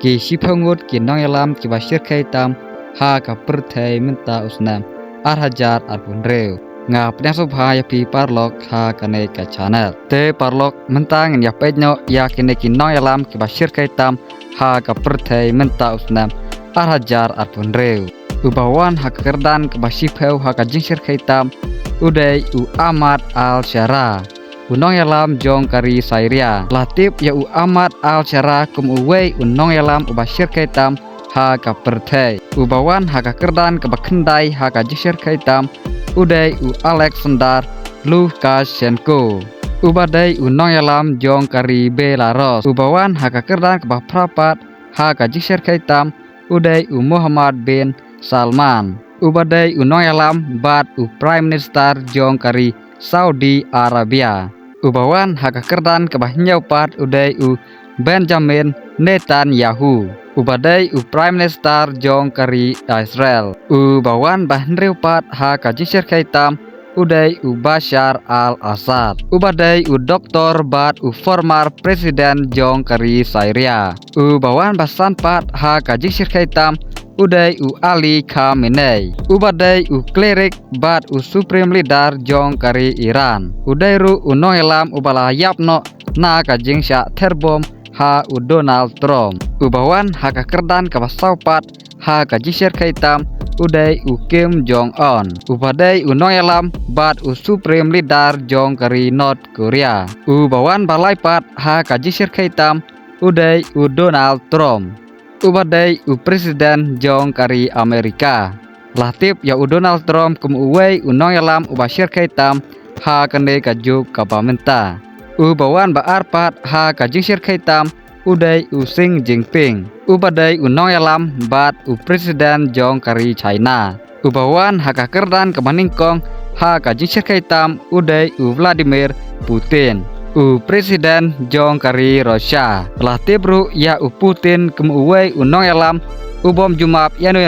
ki sipangut ki nong yalam ki basir kaitam ha ka perthai minta usnam hajar arpun reu nga pnyaso bhaya pi parlok ha kane ka channel te parlok mentang ya pedno ya kine ki nong yalam ki basir kaitam ha ka perthai minta usnam hajar arpun reu ubawan ha kerdan ke basipeu ha ka jingsir kaitam udai u Ahmad Al Syara unong yalam jong kari sairia latip ya u Ahmad Al Syara kum uwei unong yalam u basir kaitam ha ka perthai ubawan ha ka kerdan ke bakhendai ha ka jingsir kaitam udai u Alexander Lukashenko ubadai unong yalam jong kari Belarus ubawan ha ka kerdan ke baprapat ha ka jingsir kaitam udai u Muhammad bin Salman ubadai unong yalam bat u Prime Minister jong kari Saudi Arabia ubawan ha ka kerdan ke bahnyau pat udai u Benjamin Netanyahu ubadai u Prime Minister jong kari Israel ubawan bahnreu pat ha ka jingsir kaitam udai u Bashar al-Assad ubadai u Dr. bat u former Presiden jong kari Syria ubawan basan pat ha ka jingsir kaitam udai u Ali Khamenei ubadai u klerik bat u Supreme Leader jong kari Iran udai ru unong yalam ubala yapno na ka jingsya terbom ha u Donald Trump ubawan ha ka kerdan ka basaupat ha ka jingsir kaitam udai u Kim Jong Un ubadai unong yalam bat u Supreme Leader jong kari North Korea ubawan balai pat ha ka jingsir kaitam udai u Donald Trump ubadai u Presiden jong kari Amerika latip ya u Donald Trump kum uwei unong yalam u basir kaitam ha kane ka juk ka pamenta ubawan baar pat ha ka jingsir kaitam udai u Xi Jinping ubadai unong yalam bat u Presiden jong kari China ubawan ha ka kerdan ka maningkong ha ka jingsir kaitam udai u Vladimir Putin u Presiden jong kari Rusia latip ru ya u Putin kum uwei unong yalam ubom jumap yano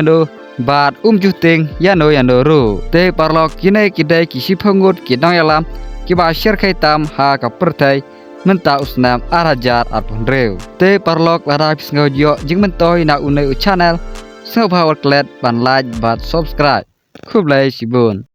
bat juting yano ru te parlok kine kidai ki sipangut ki nong yalam ki basir kaitam ha ka perthai menta usnam hajar arpun reu te parlok lara pisngau jo jing mentoi na unai u channel sengau bawal klet ban like bat subscribe kublai sibun